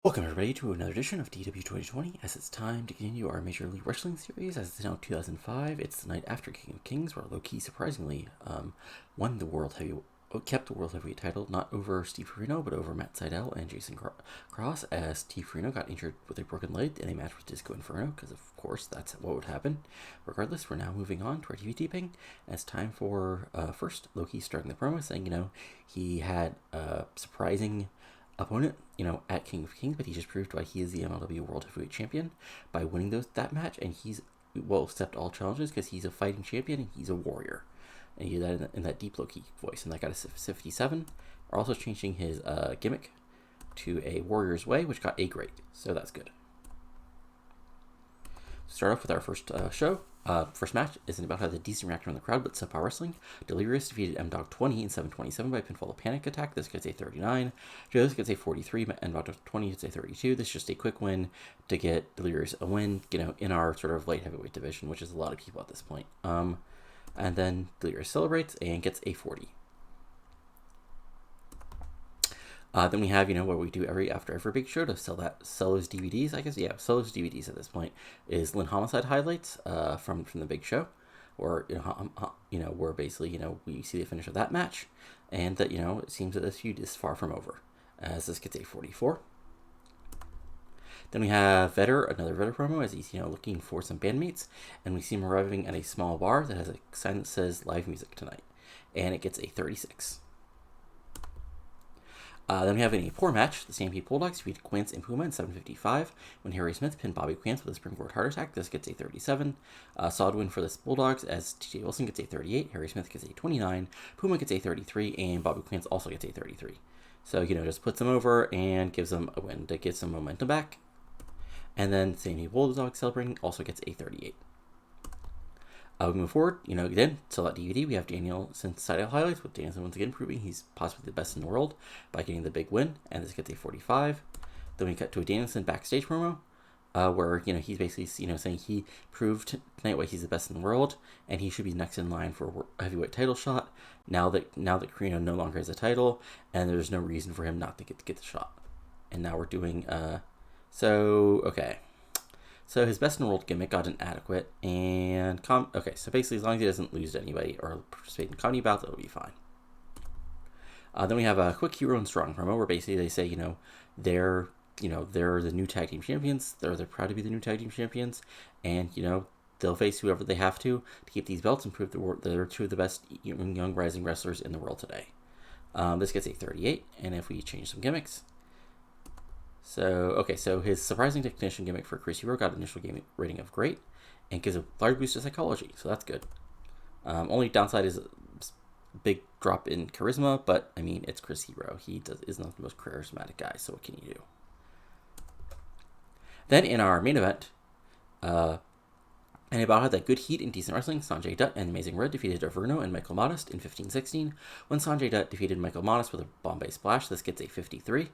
Welcome everybody to another edition of TEW 2020 as it's time to continue our Major League Wrestling series as it's now 2005. It's the night after King of Kings where Low-Ki surprisingly won the kept the World Heavyweight title, not over Steve Corino but over Matt Sydal and Jason Cross, as Steve Corino got injured with a broken leg in a match with Disco Inferno, because of course that's what would happen. Regardless, we're now moving on to our TV taping, and it's time for first Low-Ki starting the promo saying, he had a surprising opponent, at King of Kings, but he just proved why he is the MLW World Heavyweight Champion by winning that match, and he's will accept all challenges because he's a fighting champion and he's a warrior, and he did that in that deep Low-Ki voice, and that got a 57. We're also changing his gimmick to a Warrior's Way, which got a grade, so that's good. Start off with our first match isn't about how the decent reaction from the crowd, but subpar wrestling. Delirious defeated M-Dog 20 in 7:27 by pinfall panic attack. This gets a 39. Joe's gets a 43. M-Dog 20 gets a 32. This is just a quick win to get Delirious a win, in our sort of light heavyweight division, which is a lot of people at this point. And then Delirious celebrates and gets a 40. Then we have, what we do after every big show to sell those DVDs, I guess. Yeah, sell those DVDs at this point is Lynn Homicide highlights from the big show, or where basically we see the finish of that match, and that it seems that this feud is far from over, as this gets a 44. Then we have another Vetter promo, as he's looking for some bandmates, and we see him arriving at a small bar that has a sign that says live music tonight, and it gets a 36. Then we have in a poor match, the Stampede Bulldogs defeated Quince and Puma in 7:55 when Harry Smith pinned Bobby Quince with a springboard heart attack. This gets a 37. Solid win for the Bulldogs, as TJ Wilson gets a 38, Harry Smith gets a 29, Puma gets a 33, and Bobby Quince also gets a 33. So, just puts them over and gives them a win to get some momentum back. And then Stampede Bulldogs celebrating also gets a 38. We move forward, again, sell that DVD. We have Danielson's Sydal highlights, with Danielson once again proving he's possibly the best in the world by getting the big win, and this gets a 45. Then we cut to a Danielson backstage promo, where, he's basically, saying he proved tonight why he's the best in the world, and he should be next in line for a heavyweight title shot, now that Corino no longer has a title, and there's no reason for him not to get the shot. And now we're doing, okay. So his best in the world gimmick got inadequate, and so basically as long as he doesn't lose to anybody or participate in comedy bouts, it'll be fine. Then we have a quick Hero and Strong promo where basically they say, they're the new tag team champions. They're proud to be the new tag team champions, and they'll face whoever they have to keep these belts and prove that they're two of the best young rising wrestlers in the world today. This gets a 38, and if we change some gimmicks. So his surprising technician gimmick for Chris Hero got an initial game rating of great, and gives a large boost to psychology, so that's good. Only downside is a big drop in charisma, but I mean, it's Chris Hero. He is not the most charismatic guy, so what can you do? Then in our main event, and about had that good heat and decent wrestling, Sanjay Dutt and Amazing Red defeated Averno and Michael Modest in 15-16. When Sanjay Dutt defeated Michael Modest with a Bombay Splash, this gets a 53.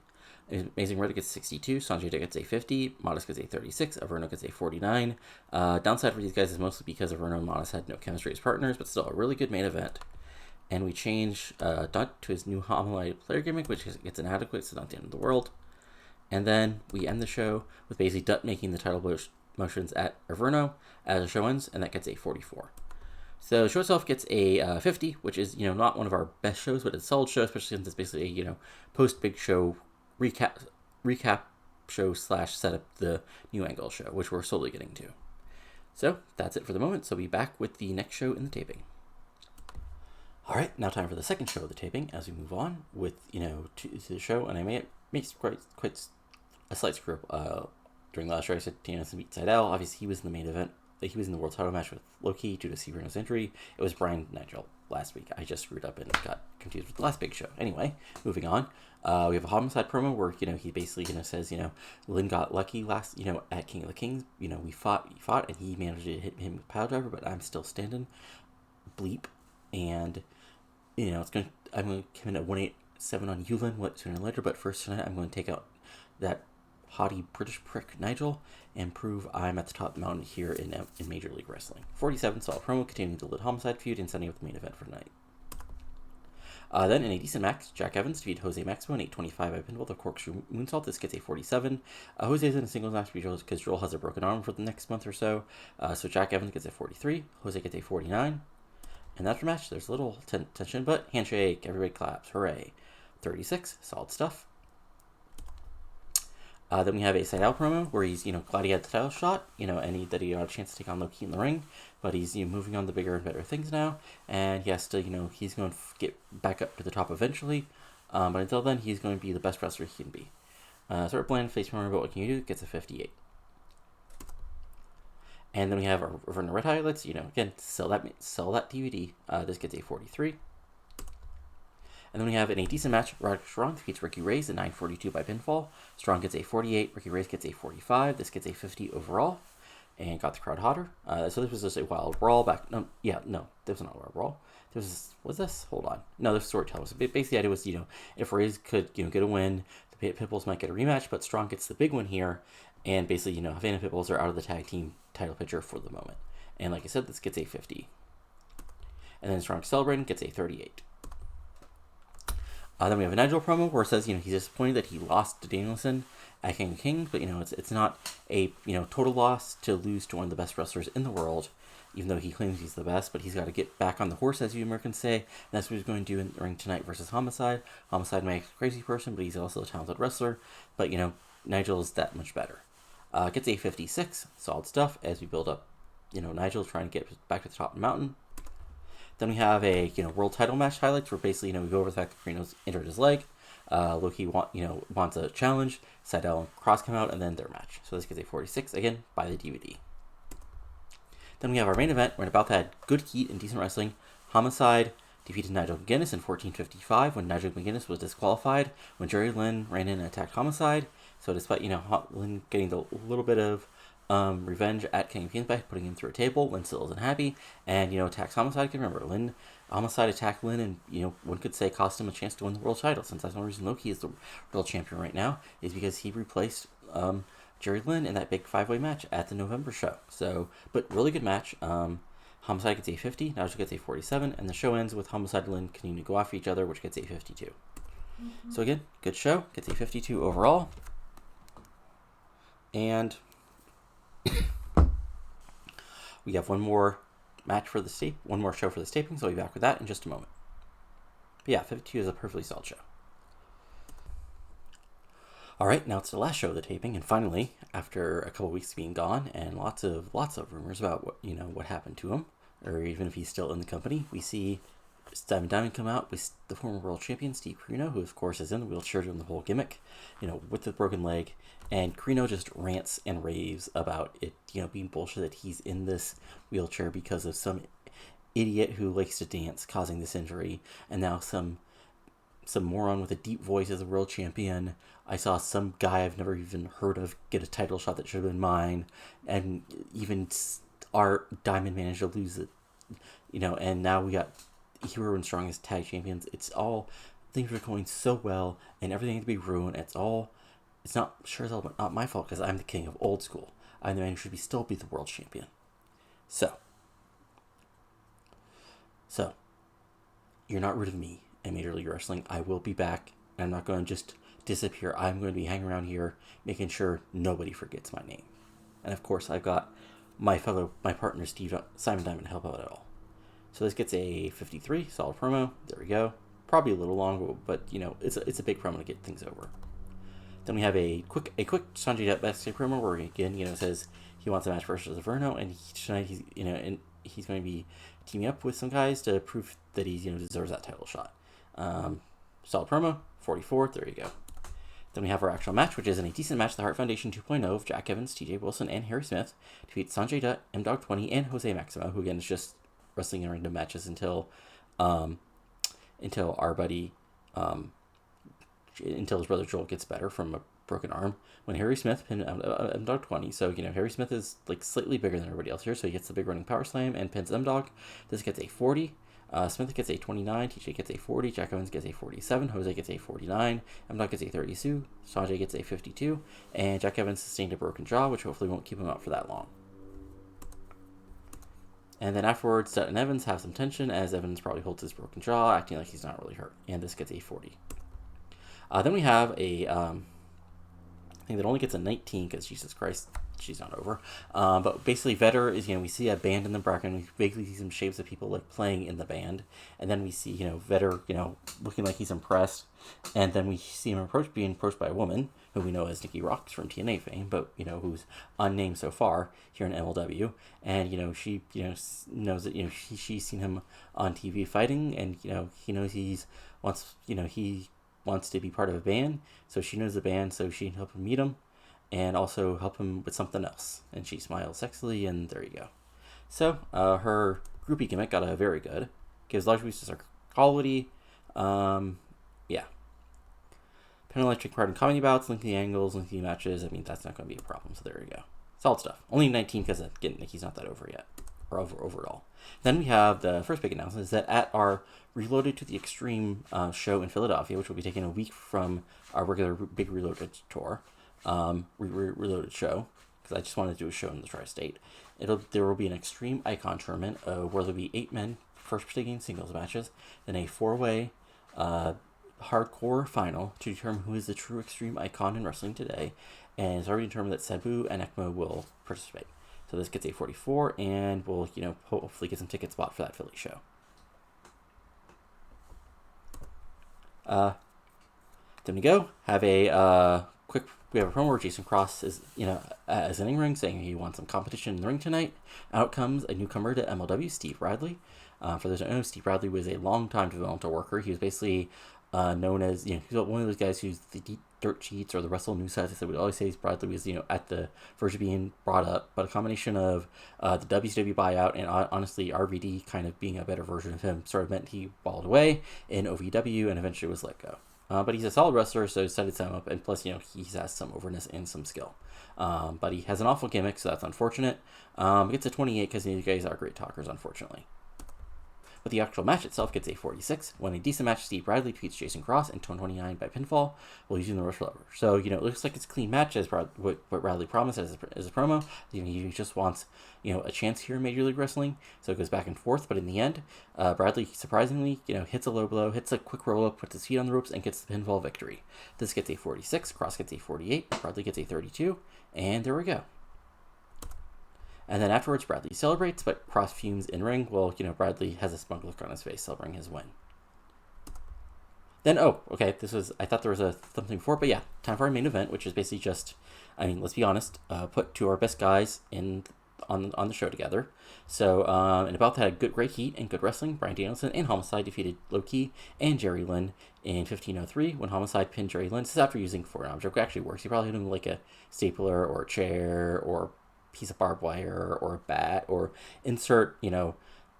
Amazing Red gets 62, Sanjay Dutt gets a 50, Modest gets a 36, Averno gets a 49. Downside for these guys is mostly because Averno and Modest had no chemistry as partners, but still a really good main event. And we change Dutt to his new Homicide player gimmick, which gets inadequate, so not the end of the world. And then we end the show with basically Dutt making the title motions at Averno as the show ends, and that gets a 44. So the show itself gets a 50, which is, not one of our best shows, but it's a solid show, especially since it's basically a, post-big show recap show / set up the new angle show, which we're slowly getting to. So that's it for the moment. So we'll be back with the next show in the taping. All right, now time for the second show of the taping as we move on with, to the show. And I made quite a slight screw up during the last show. I said Danielson beat Sydal. Obviously, he was in the main event. He was in the world title match with Low-Ki due to Severino's injury. It was Brian Nigel last week. I just screwed up and got confused with the last big show. Anyway, moving on. We have a Homicide promo where, he basically, says, Lynn got lucky last, at King of the Kings. We fought, and he managed to hit him with pile driver, but I'm still standing. Bleep. And, I'm going to come in at 187 on Yulin sooner or later, but first tonight I'm going to take out that haughty British prick Nigel and prove I'm at the top of the mountain here in Major League Wrestling. 47 solid promo continuing the Lit Homicide feud and setting up the main event for tonight. Then in a decent match, Jack Evans defeated Jose Maximo in 8:25 by pinfall the corkscrew moonsault. This gets a 47. Jose's in a singles match because Joel has a broken arm for the next month or so. So Jack Evans gets a 43. Jose gets a 49. And after match, there's a little tension, but handshake, everybody claps, hooray. 36, solid stuff. Then we have a Seidel promo where he's, glad he had the title shot, and that he got a chance to take on Low-Ki in the ring, but he's, moving on to bigger and better things now, and he has to, he's going to get back up to the top eventually, but until then, he's going to be the best wrestler he can be. Sort of bland face promo, but what can you do? Gets a 58. And then we have our Verna Red highlights, again, sell that DVD. This gets a 43. And then we have in a decent match, Roderick Strong defeats Ricky Reyes at 9:42 by pinfall. Strong gets a 48, Ricky Reyes gets a 45. This gets a 50 overall, and got the crowd hotter. So this was just a wild brawl back. No, this was not a wild brawl. Was this? Hold on. No, this was storytelling. So basically, the idea was, if Reyes could, get a win, the Pitbulls might get a rematch, but Strong gets the big win here, and basically, Havana Pitbulls are out of the tag team title picture for the moment. And like I said, this gets a 50. And then Strong celebrating gets a 38. Then we have a Nigel promo where it says, he's disappointed that he lost to Danielson at King of Kings, but, it's not a, total loss to lose to one of the best wrestlers in the world, even though he claims he's the best, but he's got to get back on the horse, as you Americans say, and that's what he's going to do in the ring tonight versus Homicide. Homicide might be a crazy person, but he's also a talented wrestler, but, Nigel is that much better. Gets a 56, solid stuff, as we build up, Nigel trying to get back to the top of the mountain. Then we have a world title match highlights where basically we go over the fact that Carino's injured his leg. Low-Ki wants a challenge. Seidel and Cross come out, and then their match. So this gets a 46 again by the DVD. Then we have our main event where about that good heat and decent wrestling. Homicide defeated Nigel McGuinness in 14:55 when Nigel McGuinness was disqualified when Jerry Lynn ran in and attacked Homicide. So despite Lynn getting the little bit of revenge at King of Kings by putting him through a table, Lynn still isn't happy, and attacks Homicide. Can remember, Homicide attacked Lynn, and one could say cost him a chance to win the world title, since that's one reason Low-Ki is the world champion right now, is because he replaced Jerry Lynn in that big 5-way match at the November show. So, but really good match. Homicide gets a 50, Nigel gets a 47, and the show ends with Homicide and Lynn continuing to go after each other, which gets a 52. Mm-hmm. So again, good show, gets a 52 overall, and we have one more show for the taping, so I'll be back with that in just a moment. But yeah, 52 is a perfectly solid show. Alright, now it's the last show of the taping, and finally, after a couple weeks being gone, and lots of rumors about what happened to him, or even if he's still in the company, we see Simon Diamond come out with the former world champion, Steve Corino, who of course is in the wheelchair doing the whole gimmick, with the broken leg, and Corino just rants and raves about it, being bullshit that he's in this wheelchair because of some idiot who likes to dance causing this injury, and now some moron with a deep voice as a world champion. I saw some guy I've never even heard of get a title shot that should have been mine, and even our Diamond managed to lose it, and now we got Hero and Strong as tag champions. It's all, things are going so well, and everything to be ruined. It's not my fault, because I'm the king of old school. I'm the man who should still be the world champion. So, you're not rid of me in Major League Wrestling. I will be back, and I'm not going to just disappear. I'm going to be hanging around here, making sure nobody forgets my name. And of course, I've got my partner, Simon Diamond, to help out at all. So this gets a 53, solid promo. There we go. Probably a little long, but it's a big promo to get things over. Then we have a quick Sanjay Dutt backstage promo where again, says he wants a match versus Verno, and tonight he's going to be teaming up with some guys to prove that he deserves that title shot. Solid promo, 44. There you go. Then we have our actual match, which is in a decent match. The Hart Foundation 2.0 of Jack Evans, T.J. Wilson, and Harry Smith defeat Sanjay Dutt, M-Dog 20, and Jose Maximo, who again is just wrestling in random matches until our buddy until his brother Joel gets better from a broken arm. When Harry Smith pinned M-Dog 20, so Harry Smith is slightly bigger than everybody else here, so he gets the big running power slam and pins M-Dog. This gets a 40. Smith gets a 29, TJ gets a 40, Jack Evans gets a 47, Jose gets a 49, M-Dog gets a 32, Sanjay gets a 52, and Jack Evans sustained a broken jaw, which hopefully won't keep him out for that long. And then afterwards, Dutt and Evans have some tension as Evans probably holds his broken jaw, acting like he's not really hurt. And this gets a 40. Then we have a thing that only gets a 19 because Jesus Christ, she's not over. But basically, Vetter is, we see a band in the background. We vaguely see some shapes of people like playing in the band. And then we see, Vetter, looking like he's impressed. And then we see him being approached by a woman who we know as Nikki Rocks from TNA fame, but, who's unnamed so far here in MLW. And, she, knows that, she's seen him on TV fighting, and, he knows he wants to be part of a band, so she knows the band, so she can help him meet him, and also help him with something else. And she smiles sexily, and there you go. So, her groupie gimmick got a very good. Gives large boosts to her quality. Yeah. Penalizing part in comedy bouts, lengthy angles, lengthy matches. I mean, that's not going to be a problem, so there you go. Solid stuff. Only 19 because, again, Nikki's not that over yet. Or overall. Then we have the first big announcement is that at our Reloaded to the Extreme show in Philadelphia, which will be taking a week from our regular big Reloaded tour, Reloaded show, because I just wanted to do a show in the Tri-State. There will be an Extreme Icon tournament where there'll be 8 men first taking singles matches, then a 4-way hardcore final to determine who is the true Extreme Icon in wrestling today, and it's already determined that Sabu and ECMO will participate. So this gets a 44, and we'll, hopefully get some tickets bought for that Philly show. Then we go. We have a promo where Jason Cross is, as an in-ring saying he wants some competition in the ring tonight. Out comes a newcomer to MLW, Steve Bradley. For those who don't know, Steve Bradley was a long-time developmental worker. He was basically known as, he's one of those guys who's the dirt sheets or the Wrestle News sites. We always say Bradley was, at the verge of being brought up, but a combination of the WCW buyout and honestly RVD kind of being a better version of him sort of meant he balled away in OVW and eventually was let go. But he's a solid wrestler, so decided to set him up, and plus, he has some overness and some skill. But he has an awful gimmick, so that's unfortunate. Gets a 28 because you guys are great talkers, unfortunately. But the actual match itself gets a 46. When a decent match, Steve Bradley defeats Jason Cross in 29 by pinfall while using the Rush Lever. So, it looks like it's a clean match as what Bradley promised as a promo. He just wants, a chance here in Major League Wrestling. So it goes back and forth. But in the end, Bradley surprisingly, hits a low blow, hits a quick roll up, puts his feet on the ropes, and gets the pinfall victory. This gets a 46. Cross gets a 48. Bradley gets a 32. And there we go. And then afterwards, Bradley celebrates, but Cross fumes in ring. Well, Bradley has a smug look on his face, celebrating his win. Then, I thought there was something before, but yeah, time for our main event, which is basically just, let's be honest, put 2 of our best guys on the show together. So, and about that, great heat and good wrestling. Bryan Danielson and Homicide defeated Low-Ki and Jerry Lynn in 1503 when Homicide pinned Jerry Lynn. This is after using forearm object. It actually works. He probably hit him like a stapler or a chair or piece of barbed wire or a bat or insert,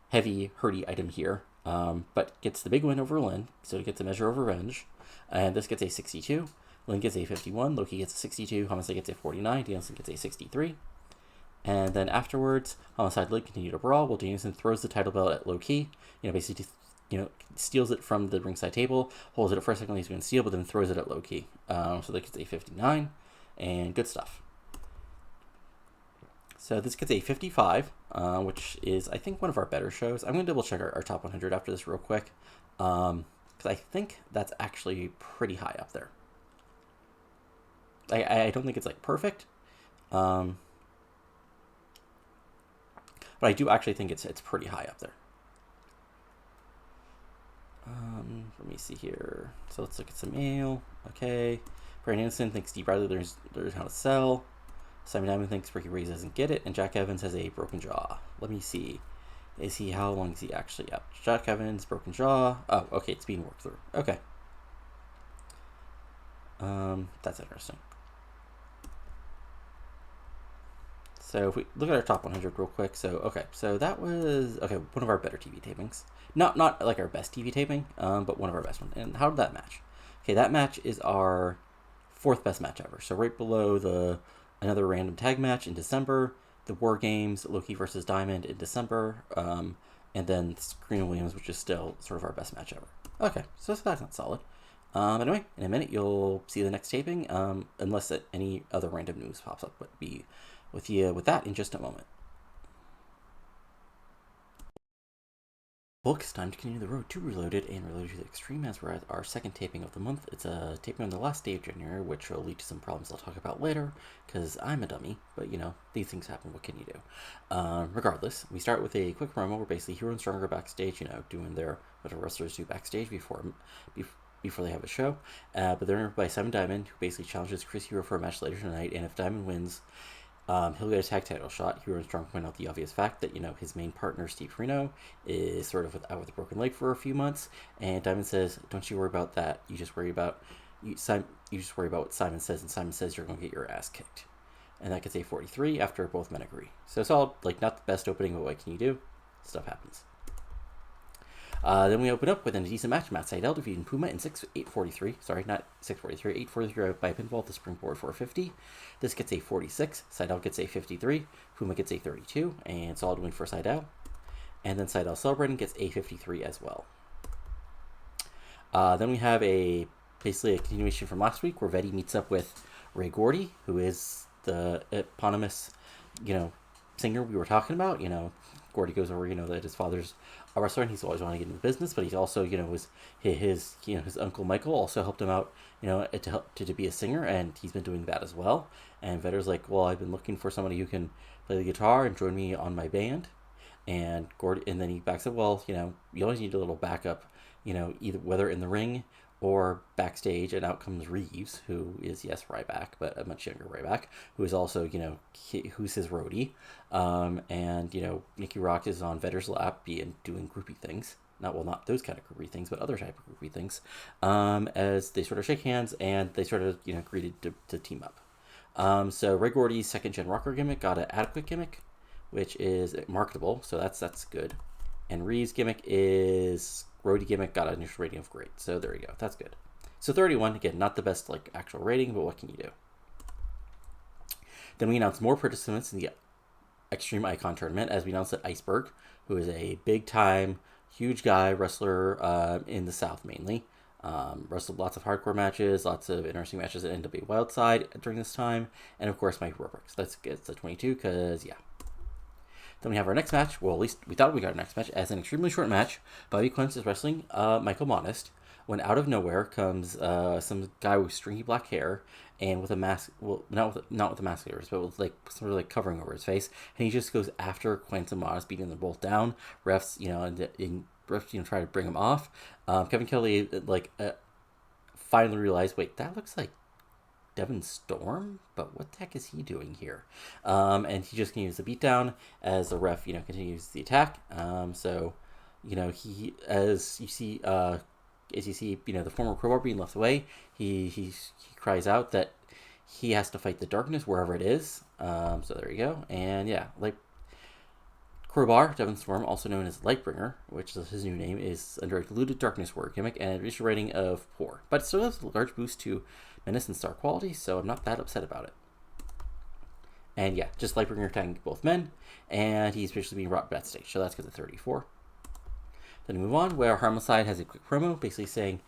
heavy, hurty item here. But gets the big win over Lynn, so it gets a measure of revenge. And this gets a 62. Lynn gets a 51. Low-Ki gets a 62. Homicide gets a 49. Danielson gets a 63. And then afterwards, Homicide Lynn continue to brawl while Danielson throws the title belt at Low-Ki. Basically, steals it from the ringside table, holds it up for a second, he's going to steal, but then throws it at Low-Ki. So that gets a 59. And good stuff. So this gets a 55, which is, I think, one of our better shows. I'm going to double check our top 100 after this real quick, because I think that's actually pretty high up there. I don't think it's, perfect, but I do actually think it's pretty high up there. Let me see here. So let's look at some mail. Okay. Bryan Anderson thinks Steve Bradley learns how to sell. Simon Diamond thinks Ricky Reyes doesn't get it, and Jack Evans has a broken jaw. Let me see. How long is he actually out? Jack Evans, broken jaw. Oh, okay, it's being worked through. Okay. That's interesting. So if we look at our top 100 real quick, so that was one of our better TV tapings. Not like our best TV taping, but one of our best ones. And how did that match? Okay, that match is our 4th best match ever. So right below another random tag match in December, the War Games, Low-Ki versus Diamond in December, and then Serena Williams, which is still sort of our best match ever. Okay, so that's not solid. Anyway, in a minute you'll see the next taping, unless any other random news pops up, but be with you with that in just a moment. Bulk, it's time to continue the road to Reloaded and Reloaded to the Extreme as we're at our second taping of the month. It's a taping on the last day of January, which will lead to some problems I'll talk about later, because I'm a dummy, but these things happen, what can you do? Regardless, we start with a quick promo where basically Hero and Stronger backstage, doing what our wrestlers do backstage before they have a show. But they're interrupted by Simon Diamond, who basically challenges Chris Hero for a match later tonight, and if Diamond wins, he'll get a tag title shot. Hero and Strong point out the obvious fact that, his main partner, Steve Reno, is sort of out with a broken leg for a few months. And Diamond says, don't you worry about that. You just worry about what Simon says. And Simon says you're going to get your ass kicked. And that gets a 43 after both men agree. So it's all, not the best opening, but what can you do? Stuff happens. Then we open up with a decent match. Matt Sydal defeating Puma in 843. Sorry, not 643. 843 by pinfall to Springboard 450. This gets a 46. Sydal gets a 53. Puma gets a 32. And solid win for Sydal. And then Sydal celebrating gets a 53 as well. Then we have basically a continuation from last week where Vetti meets up with Ray Gordy, who is the eponymous, singer we were talking about. Gordy goes over, that his father's a wrestler and he's always wanted to get into the business, but he's also, was his uncle Michael also helped him out, to be a singer, and he's been doing that as well. And Vetter's like, well, I've been looking for somebody who can play the guitar and join me on my band. And then he backs up, well, you always need a little backup, either whether in the ring or backstage, and out comes Reeves, who is, yes, Ryback, but a much younger Ryback, who is also, who's his roadie. And Nikki Rock is on Vetter's lap doing groupie things. Not those kind of groupie things, but other type of groupie things. As they sort of shake hands and they sort of, agreed to team up. So Ray Gordy's second-gen rocker gimmick got an adequate gimmick, which is marketable, so that's good. And Reeves' gimmick is roadie gimmick, got an initial rating of great. So there you go. That's good. So 31, again, not the best actual rating, but what can you do? Then we announced more participants in the Extreme Icon Tournament, as we announced that Iceberg, who is a big-time, huge guy wrestler in the South mainly, wrestled lots of hardcore matches, lots of interesting matches at NWA Wildside during this time, and of course Mike Roberts. That's good. It's a 22 because, yeah. Then we have our next match. Well, at least we thought we got our next match as an extremely short match. Bobby Quince is wrestling Michael Modest when out of nowhere comes some guy with stringy black hair and with a mask. Well, not with a mask over his, but with sort of covering over his face. And he just goes after Quince and Modest, beating them both down. Refs, refs, try to bring him off. Kevin Kelly finally realized, wait, that looks like Devon Storm, but what the heck is he doing here? And he just continues the beatdown as the ref, continues the attack. So, he, as you see, the former crowbar being left away, he cries out that he has to fight the darkness wherever it is. So there you go. And yeah, Crowbar, Devon Storm, also known as Lightbringer, which is his new name, is under a diluted darkness word gimmick and a initial rating of 4. But it still has a large boost to menace and star quality, so I'm not that upset about it. And yeah, just Lightbringer tagging both men, and he's basically being brought backstage, so that's good at 34. Then we move on, where Homicide has a quick promo, basically saying,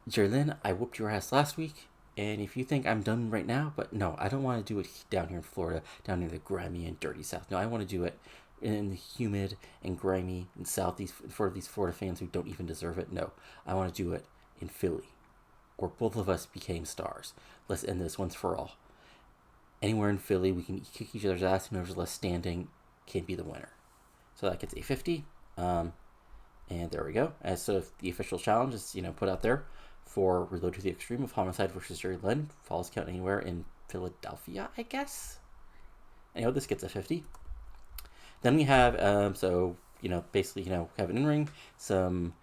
Jerry Lynn, I whooped your ass last week, and if you think I'm done right now, but no, I don't want to do it down here in Florida, down near the grimy and dirty South. No, I want to do it in the humid and grimy and South, for these Florida fans who don't even deserve it. No, I want to do it in Philly, where both of us became stars. Let's end this once for all. Anywhere in Philly, we can kick each other's ass, and whoever's left standing can be the winner. So that gets a 50. And there we go. As so the official challenge is, put out there for Reload to the Extreme of Homicide versus Jerry Lynn. Falls count anywhere in Philadelphia, I guess. Anyhow, this gets a 50. Then we have, basically, have an in-ring, some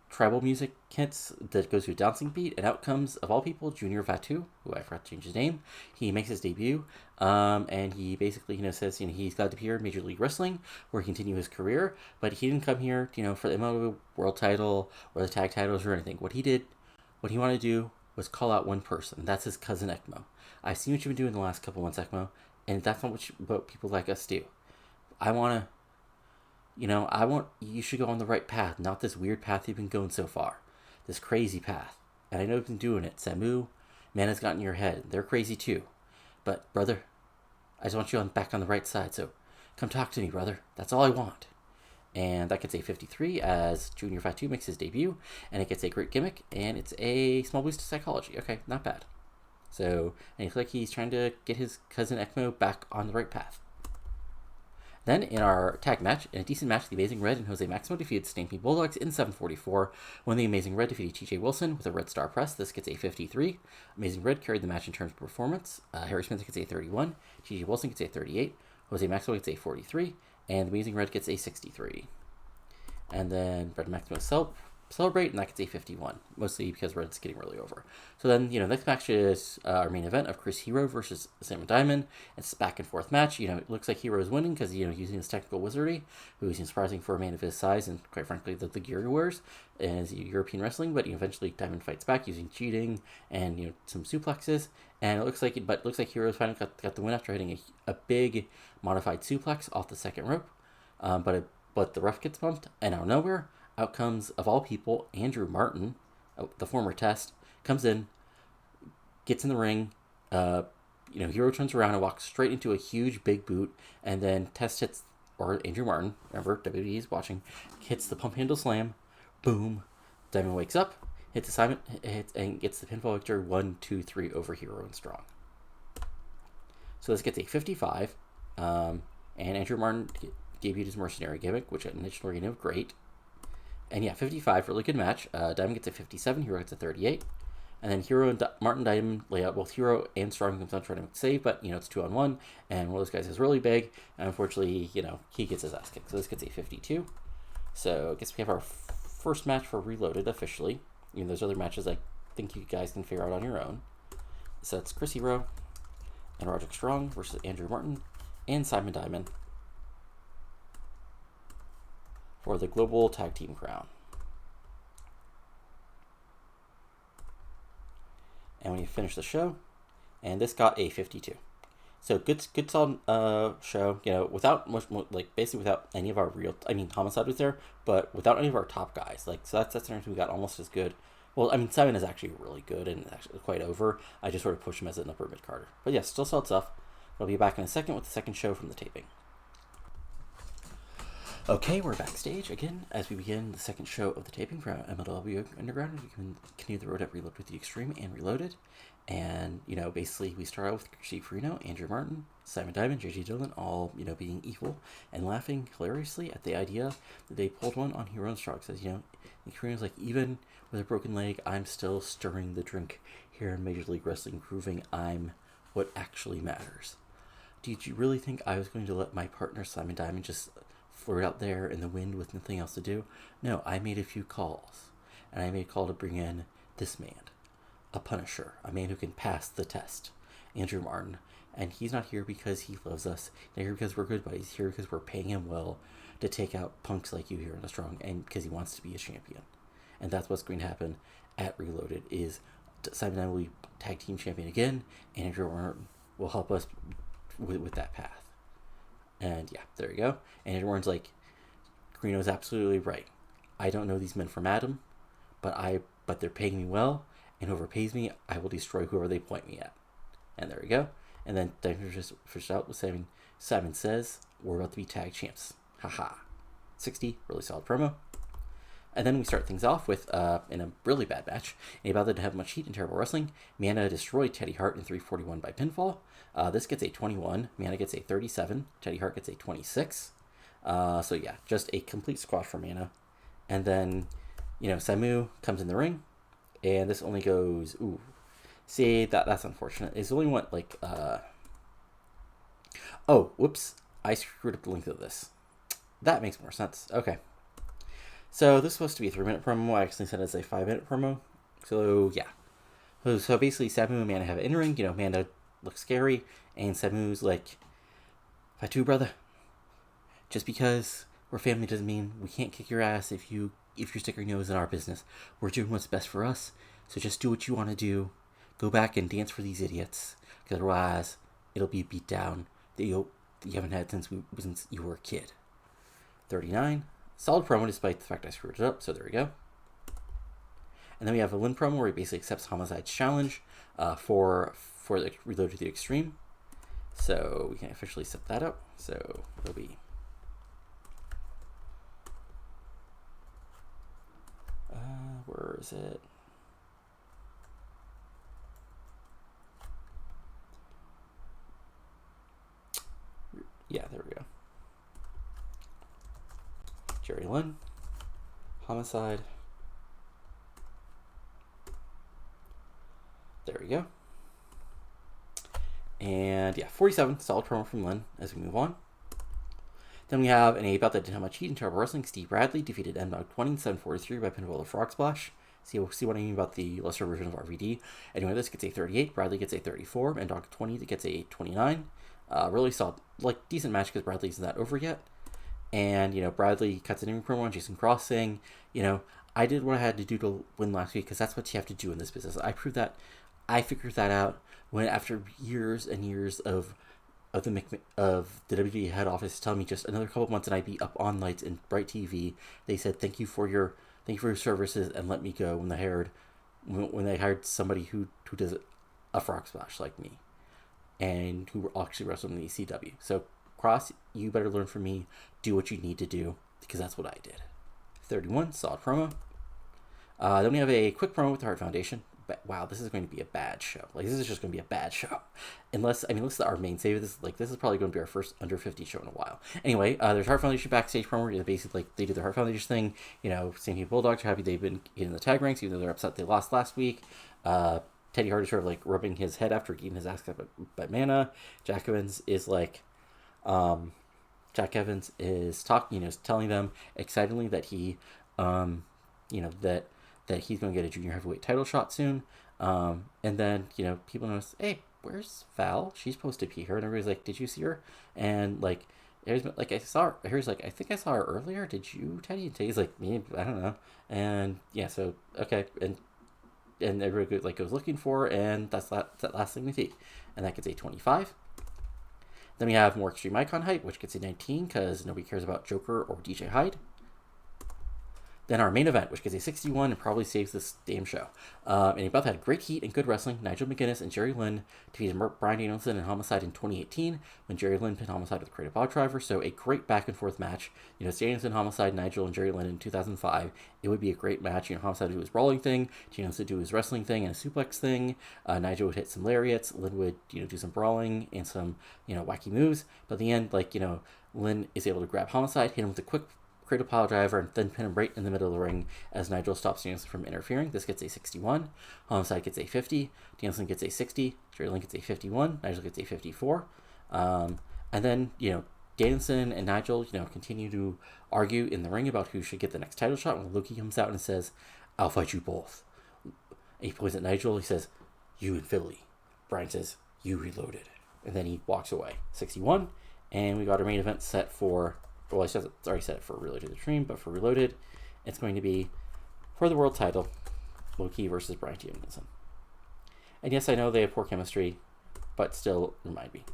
tribal music hits that goes to a dancing beat, and out comes, of all people, Junior Vatu, who I forgot to change his name. He makes his debut, and he basically, says, he's glad to be here in Major League Wrestling, where he continue his career, but he didn't come here, for the MLW World title, or the tag titles, or anything. What he wanted to do was call out one person, and that's his cousin Ekmo. I've seen what you've been doing the last couple months, Ekmo, and that's not what people like us do. You should go on the right path, not this weird path you've been going so far. This crazy path. And I know you've been doing it. Samu, man has gotten in your head. They're crazy too. But, brother, I just want you back on the right side, so come talk to me, brother. That's all I want. And that gets a 53 as Junior Fatu makes his debut, and it gets a great gimmick, and it's a small boost to psychology. Okay, not bad. So, and it looks like he's trying to get his cousin ECMO back on the right path. Then in our tag match, in a decent match, the Amazing Red and Jose Maximo defeated Stampede Bulldogs in 7:44, when the Amazing Red defeated TJ Wilson with a Red Star Press. This gets a 53. Amazing Red carried the match in terms of performance. Harry Spencer gets a 31, TJ Wilson gets a 38, Jose Maximo gets a 43, and the Amazing Red gets a 63. And then Red Maximo celebrate, and that gets a 51, mostly because Red's getting really over. So then, next match is our main event of Chris Hero versus Simon Diamond. It's a back and forth match. It looks like Hero is winning because, using his technical wizardry, who is surprising for a man of his size and, quite frankly, the gear he wears in his European wrestling. But eventually Diamond fights back using cheating and, some suplexes. And it looks like Hero's finally got the win after hitting a big modified suplex off the second rope. But the ref gets bumped, and out of nowhere, out comes, of all people, Andrew Martin, the former Test, comes in, gets in the ring. Hero turns around and walks straight into a huge big boot, and then Test hits, or Andrew Martin, remember, WWE is watching, hits the pump handle slam. Boom. Diamond wakes up, hits assignment, and gets the pinfall victory 1-2-3 over Hero and Strong. So this gets a 55, and Andrew Martin debuted his mercenary gimmick, which initially was great. And yeah, 55, really good match. Diamond gets a 57, Hero gets a 38. And then Hero and Martin Diamond lay out both Hero and Strong comes out trying to save, but, it's 2-on-1, and one of those guys is really big, and unfortunately, he gets his ass kicked. So this gets a 52. So I guess we have our first match for Reloaded officially. Those other matches I think you guys can figure out on your own. So it's Chris Hero and Roderick Strong versus Andrew Martin and Simon Diamond for the Global Tag Team crown. And we finish the show, and this got a 52. So good solid show. Without much, basically without any of our Homicide was there, but without any of our top guys. So that's we got almost as good. Well, Simon is actually really good and actually quite over. I just sort of pushed him as an upper mid carder. But yeah, still solid stuff. I'll be back in a second with the second show from the taping. Okay, we're backstage again as we begin the second show of the taping for MLW Underground. We can continue the road at Reload with the Extreme and Reloaded. And, basically we start out with Steve Farino, Andrew Martin, Simon Diamond, JJ Dillon, all, being evil and laughing hilariously at the idea that they pulled one on Hero and Strong. Says, Farino's like, even with a broken leg, I'm still stirring the drink here in Major League Wrestling, proving I'm what actually matters. Did you really think I was going to let my partner Simon Diamond just flirt out there in the wind with nothing else to do? No, I made a few calls, and I made a call to bring in this man, a Punisher, a man who can pass the test, Andrew Martin. And he's not here because he loves us. He's not here because we're good buddies. He's here because we're paying him well to take out punks like you here in the Strong, and because he wants to be a champion. And that's what's going to happen at Reloaded. Is Simon and I will be tag team champion again, and Andrew Martin will help us with that path. And yeah, there you go. And Edward's like, Carino's absolutely right. I don't know these men from Adam, but they're paying me well, and whoever pays me, I will destroy whoever they point me at. And there we go. And then Diamond just finished out with saying, Simon says, we're about to be tag champs. Haha. 60, really solid promo. And then we start things off with, in a really bad match, and about to have much heat and terrible wrestling, Mana destroyed Teddy Hart in 341 by pinfall. This gets a 21, Mana gets a 37, Teddy Hart gets a 26. So yeah, just a complete squash for Mana. And then, Samu comes in the ring, and this only goes, ooh. See, that's unfortunate. It's only went oh, whoops. I screwed up the length of this. That makes more sense. Okay. So this is supposed to be a 3-minute promo. I actually said it's a 5-minute promo. So yeah. So basically, Samu and Mana have an in-ring. Mana looks scary, and Samu's like, Fatu, brother, just because we're family doesn't mean we can't kick your ass if you stick your nose in our business. We're doing what's best for us. So just do what you want to do. Go back and dance for these idiots, because otherwise it'll be a beat down that you haven't had since you were a kid. 39. Solid promo despite the fact I screwed it up, so there we go. And then we have a Lynn promo where he basically accepts Homicide's challenge for the Reload to the Extreme. So we can officially set that up. So it'll be Where is it? Yeah, there we go. Jerry Lynn, Homicide. There we go. And yeah, 47, solid promo from Lynn as we move on. Then we have an A bout that didn't have much heat in Terrible Wrestling. Steve Bradley defeated MLW 20 743 by pinfall of Frog Splash. See what I mean about the lesser version of RVD. Anyway, this gets a 38, Bradley gets a 34, and Dog 20 gets a 29. Really solid, like, decent match because Bradley isn't that over yet. And, Bradley cuts an in promo on Jason Cross saying, I did what I had to do to win last week because that's what you have to do in this business. I figured that out when after years and years of the WWE head office telling me just another couple months and I'd be up on lights in bright TV. They said thank you for your services and let me go when they hired somebody who does a frog splash like me and who actually wrestled in the ECW. So Cross, you better learn from me. Do what you need to do because that's what I did. 31, solid promo. Then we have a quick promo with the Hart Foundation. But, wow, this is going to be a bad show. Like, this is just going to be a bad show. Unless our main save. This is probably going to be our first under 50 show in a while. Anyway, there's Hart Foundation backstage promo where basically they do the Hart Foundation thing. St. Pete Bulldogs are happy they've been in the tag ranks, even though they're upset they lost last week. Teddy Hart is sort of like rubbing his head after getting his ass cut by Mana. Jack Evans is telling them excitedly that he, that he's going to get a junior heavyweight title shot soon. And then, people notice, hey, where's Val? She's supposed to be here. And everybody's like, did you see her? And I saw her. Here's like, I think I saw her earlier. Did you, Teddy? And Teddy's like, me, I don't know. And yeah, so, okay. And everybody goes looking for her, and that's that last thing we see. And that gets a 25. Then we have more Extreme Icon hype, which gets a 19 because nobody cares about Joker or DJ Hyde. Then our main event, which gets a 61 and probably saves this damn show. And they both had great heat and good wrestling. Nigel McGuinness and Jerry Lynn defeated Brian Danielson and Homicide in 2018 when Jerry Lynn pinned Homicide with a creative ball driver. So a great back and forth match. Danielson, Homicide, Nigel, and Jerry Lynn in 2005. It would be a great match. Homicide would do his brawling thing. Danielson would do his wrestling thing and a suplex thing. Nigel would hit some lariats. Lynn would, do some brawling and some, wacky moves. But at the end, Lynn is able to grab Homicide, hit him with a quick creative pile driver, and then pin him right in the middle of the ring as Nigel stops Danielson from interfering. This gets a 61. Homicide gets a 50. Danielson gets a 60. Jerry Lynn gets a 51. Nigel gets a 54. And then, Danielson and Nigel, continue to argue in the ring about who should get the next title shot when Loki comes out and says, I'll fight you both. And he points at Nigel. He says, you in Philly. Brian says, you reloaded. And then he walks away. 61. And we got our main event set for... Well, I already set it for Reloaded Extreme, but for Reloaded, it's going to be for the world title, Loki versus Brian Danielson. And yes, I know they have poor chemistry, but still remind me.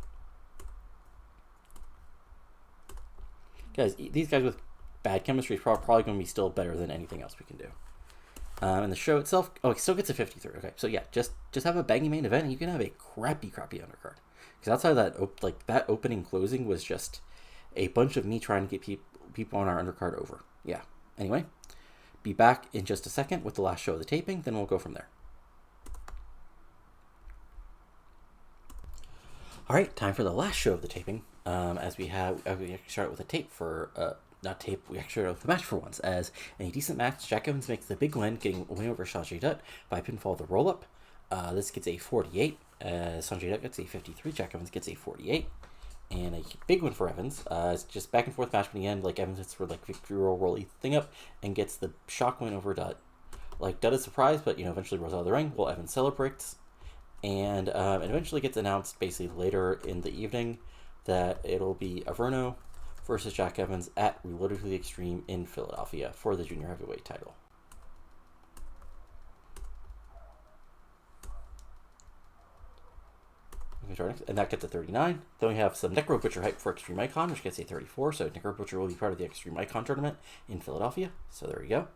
Guys, these guys with bad chemistry is probably going to be still better than anything else we can do. And the show itself, it still gets a 53. Okay, so yeah, just have a banging main event, and you can have a crappy undercard. Because outside of that, that opening closing was just a bunch of me trying to get people on our undercard over. Yeah. Anyway, be back in just a second with the last show of the taping, then we'll go from there. All right, time for the last show of the taping. As we actually start with a tape for, not tape, we actually start with a match for once. As in a decent match, Jack Evans makes the big win, getting a win over Sanjay Dutt by pinfall the roll-up. This gets a 48. Sanjay Dutt gets a 53. Jack Evans gets a 48. And a big one for Evans. It's just back and forth match, but in the end, Evans hits for victory roll thing up and gets the shock win over Dutt. Dutt is surprised, but eventually rolls out of the ring while Evans celebrates, and it eventually gets announced basically later in the evening that it'll be Averno versus Jack Evans at Reloaded to the Extreme in Philadelphia for the junior heavyweight title. And that gets a 39. Then we have some Necro Butcher hype for Extreme Icon, which gets a 34. So Necro Butcher will be part of the Extreme Icon tournament in Philadelphia. So there we go.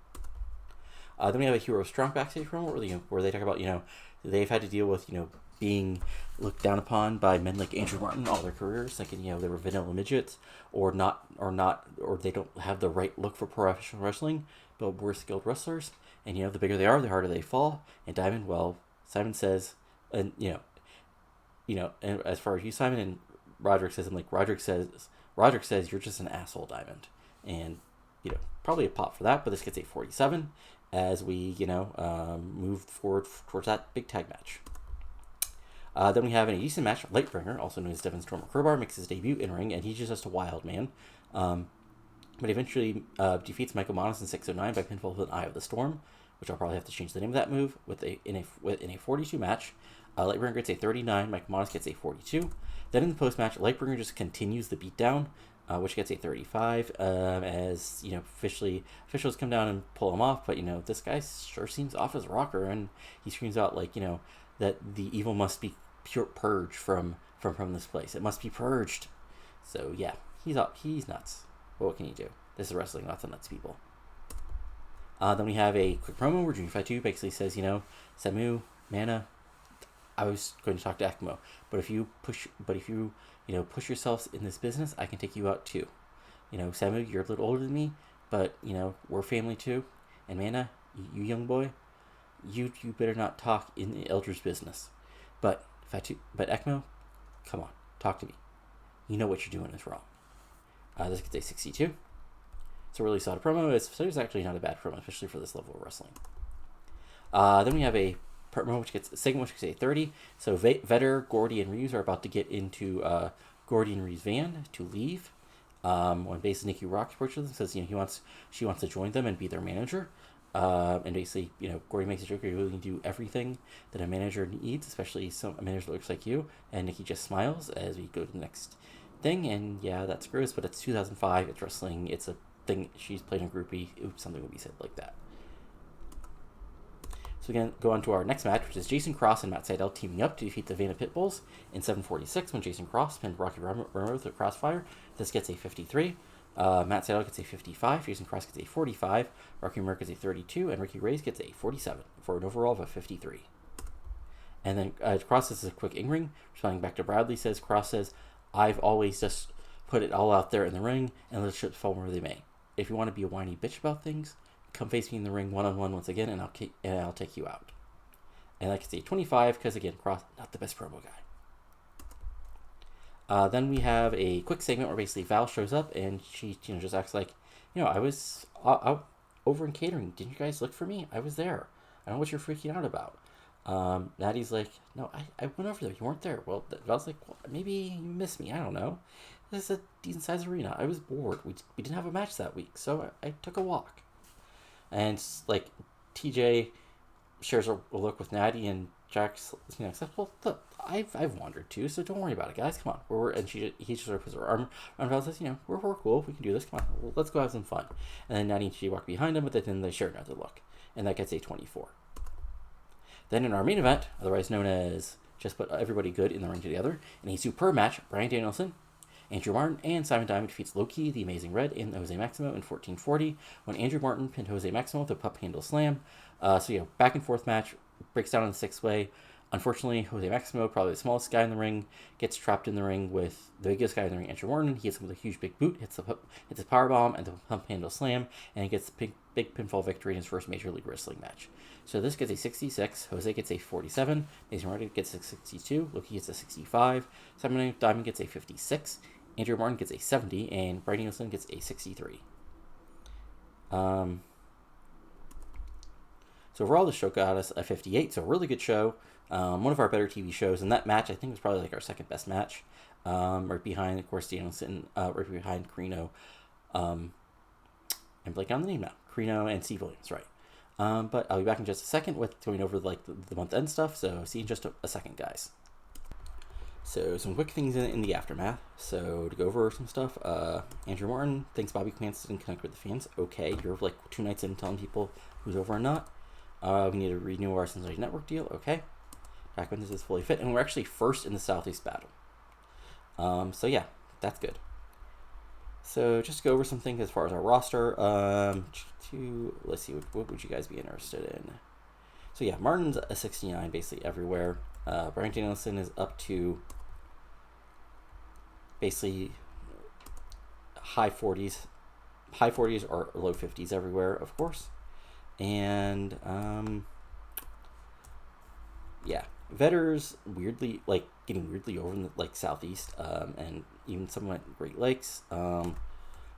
Then we have a Hero Strong backstage promo where they talk about, they've had to deal with, being looked down upon by men like Andrew Martin all their careers, thinking, they were vanilla midgets or they don't have the right look for professional wrestling, but we're skilled wrestlers. And, the bigger they are, the harder they fall. And Diamond, well, Simon says, and, and as far as you, Simon, and Roderick says, Roderick says, you're just an asshole, Diamond. And, probably a pop for that, but this gets a 47 as we, move forward towards that big tag match. Then we have in a decent match, Lightbringer, also known as Devin Storm Crowbar, makes his debut in ring, and he's just a wild man. But eventually defeats Michael Modest in 609 by pinfall with an Eye of the Storm, which I'll probably have to change the name of that move in a 42 match. Lightbringer gets a 39, Michael Modest gets a 42. Then in the post match, Lightbringer just continues the beatdown, which gets a 35. As officials come down and pull him off, but this guy sure seems off his rocker, and he screams out that the evil must be purged from this place. It must be purged. So yeah, he's nuts. But what can you do? This is wrestling, lots of nuts people. Then we have a quick promo where Junior 52 basically says, Samu, Mana, I was going to talk to Ekmo, but if you push yourselves in this business, I can take you out too. Samu, you're a little older than me, but we're family too. And Mana, you young boy, you better not talk in the elders' business. But Ekmo, come on, talk to me. You know what you're doing is wrong. This gets a 62. It's a really solid promo. It's actually not a bad promo, especially for this level of wrestling. Then we have a promo which gets a 30. So Vetter, Gordy, and Reeves are about to get into Gordy and Reeves' van to leave. When basically Nikki Rock approaches them, says she wants to join them and be their manager. And basically, Gordy makes a joke, you're willing to do everything that a manager needs, especially a manager that looks like you. And Nikki just smiles as we go to the next thing. And yeah, that screws, but it's 2005, it's wrestling, it's a thing, she's playing a groupie, something would be said like that. So we can go on to our next match, which is Jason Cross and Matt Sydal teaming up to defeat the Vanna Pitbulls in 746 when Jason Cross pinned Rocky Romero with a crossfire. This gets a 53. Matt Sydal gets a 55, Jason Cross gets a 45, Rocky Romero gets a 32, and Ricky Reyes gets a 47 for an overall of a 53. And then Cross does a quick in-ring, responding back to Bradley, Cross says, I've always just put it all out there in the ring and let the chips fall where they may. If you want to be a whiny bitch about things, come face me in the ring one-on-one once again, and I'll take you out. And that gets a 25, because again, Cross, not the best promo guy. Then we have a quick segment where basically Val shows up, and she just acts like, I was out over in catering. Didn't you guys look for me? I was there. I don't know what you're freaking out about. Natty's like, no, I went over there. You weren't there. Well, Val's like, well, maybe you missed me. I don't know. This is a decent sized arena. I was bored. We didn't have a match that week, so I took a walk. And TJ shares a look with Natty, and Jack's says, well, look, I've wandered too, so don't worry about it, guys. Come on. And he just sort of puts her arm around Val and says, we're cool. We can do this. Come on. Let's go have some fun. And then Natty and TJ walk behind him, but then they share another look. And that gets a 24. Then in our main event, otherwise known as Just Put Everybody Good in the Ring Together, in a superb match, Bryan Danielson, Andrew Martin, and Simon Diamond defeats Loki, the Amazing Red, and Jose Maximo in 1440, when Andrew Martin pinned Jose Maximo with a pup handle slam. Back and forth match, breaks down in the 6-way. Unfortunately, Jose Maximo, probably the smallest guy in the ring, gets trapped in the ring with the biggest guy in the ring, Andrew Martin. He hits him with a huge big boot, hits his powerbomb and the pump handle slam, and he gets a big pinfall victory in his first Major League Wrestling match. So this gets a 66, Jose gets a 47, Mason Martin gets a 62, Loki gets a 65, Simon Diamond gets a 56, Andrew Martin gets a 70, and Bryan Danielson gets a 63. So overall, the show got us a 58, so a really good show. One of our better TV shows, and that match I think was probably our second best match, right behind, of course, Danielson, right behind Carino. I'm blanking on the name now. Carino and Steve Williams, right? But I'll be back in just a second with going over the month end stuff. So see you in just a second, guys. So some quick things in the aftermath. So to go over some stuff, Andrew Martin thinks Bobby Clements didn't connect with the fans. Okay, you're 2 nights in telling people who's over or not. We need to renew our Cincinnati Network deal. Okay. Back when this is fully fit, and we're actually first in the Southeast battle. So yeah, that's good. So just to go over some things as far as our roster. Let's see, what would you guys be interested in? So yeah, Martin's a 69 basically everywhere. Bryan Danielson is up to basically high 40s or low 50s everywhere, of course. And yeah, Vetter's weirdly getting weirdly over in the Southeast, and even somewhat Great Lakes.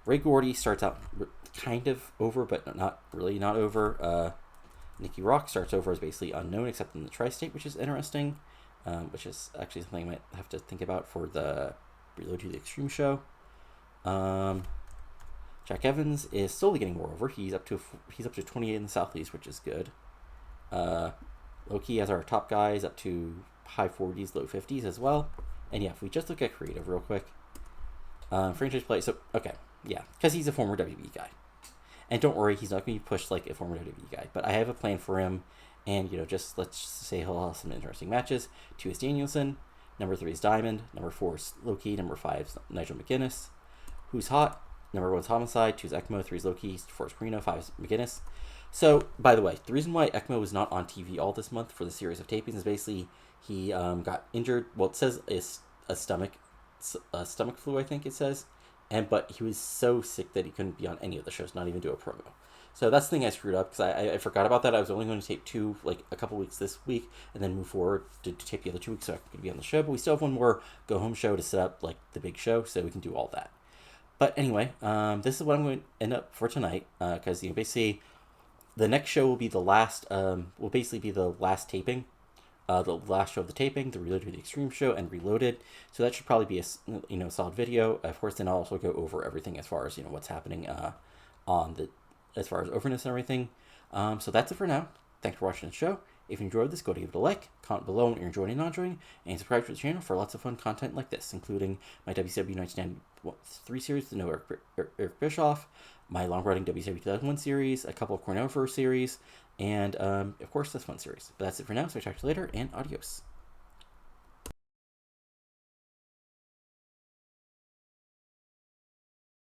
Ray Gordy starts out kind of over, but not really not over. Nikki Rock starts over as basically unknown, except in the tri-state, which is interesting. Which is actually something I might have to think about for the Reload to the Extreme show. Jack Evans is slowly getting more over. He's up to 28 in the Southeast, which is good. Loki as our top guy is up to high 40s, low 50s as well. And yeah, if we just look at creative real quick, franchise play. So okay, yeah, because he's a former WWE guy, and don't worry, he's not going to be pushed like a former WWE guy. But I have a plan for him, and just let's say he'll have some interesting matches. 2 is Danielson, number 3 is Diamond, number 4 is Loki, number 5 is Nigel McGuinness. Who's hot? Number 1 is Homicide, 2 is ECMO, 3 is Loki, 4 is Carino, 5 is McGuinness. So, by the way, the reason why ECMO was not on TV all this month for the series of tapings is basically he got injured. Well, it says it's a stomach flu, I think it says, but he was so sick that he couldn't be on any of the shows, not even do a promo. So that's the thing I screwed up, because I forgot about that. I was only going to tape 2, a couple weeks this week, and then move forward to tape the other 2 weeks so I could be on the show. But we still have one more go home show to set up the big show, so we can do all that. But anyway, this is what I'm going to end up for tonight, because basically the next show will be the last. Will basically be the last taping, the last show of the taping, the Reloaded to the Extreme show, and Reloaded. So that should probably be a solid video. Of course, then I'll also go over everything as far as what's happening as far as overness and everything. So that's it for now. Thanks for watching the show. If you enjoyed this, go to give it a like, comment below what you're enjoying and not enjoying, and subscribe to the channel for lots of fun content like this, including my WCW 1993 series, The No Eric Bischoff, my long-running WCW 2001 series, a couple of Cornell series, and of course this one series. But that's it for now, so I'll talk to you later, and adios.